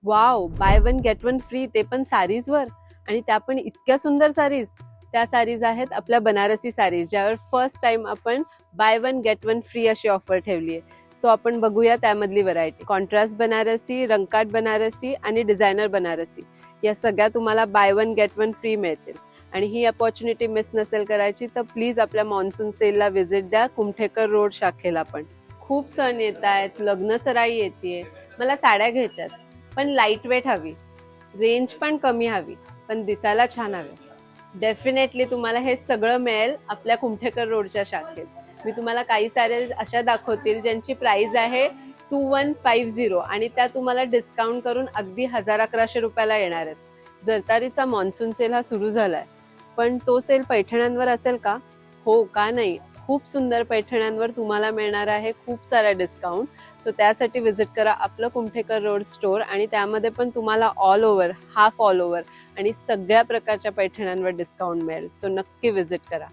Wow, by one get one free, ते पण साडीजवर. आणि त्या पण इतक्या सुंदर साडीज. त्या साडीज आहेत आपल्या बनारसी साडीज, ज्यावर फर्स्ट टाइम आपण by one get one free अशी ऑफर ठेवली आहे. सो आपण बघूया त्यामधली व्हरायटी. कॉन्ट्रास्ट बनारसी, रंकाट बनारसी आणि डिझायनर बनारसी या सगळ्या तुम्हाला by one get one free मिळतील. आणि ही अपॉर्च्युनिटी मिस नसेल करायची तर प्लीज आपल्या मॉन्सून सेलला व्हिजिट द्या, कुमठेकर रोड शाखेला. पण खूप सण येत आहेत, लग्न सराई येते, मला साड्या घ्यायच्यात, पण लाईट वेट हवी, रेंज पण कमी हवी, पण दिसायला छान हवी. डेफिनेटली तुम्हाला हे सगळं मिळेल आपल्या कुमठेकर रोडच्या शाखेत. मी तुम्हाला काही साड्या अशा दाखवतील ज्यांची प्राइस आहे 2150 आणि त्या तुम्हाला डिस्काउंट करून अगदी 1000-1100 रुपयाला येणार आहेत. जरतारीचा मॉन्सून सेल हा सुरू झालाय, पण तो सेल पैठण्यांवर असेल का? हो, का नाही. खूप सुंदर पैठण्यांवर तुम्हाला मिळणार आहे खूप सारा डिस्काउंट. सो त्यासाठी व्हिजिट करा आपलं कुमठेकर रोड स्टोअर. आणि त्यामध्ये पण तुम्हाला all over, half all over आणि सगळ्या प्रकारच्या पैठण्यांवर डिस्काउंट मिळेल. सो नक्की व्हिजिट करा.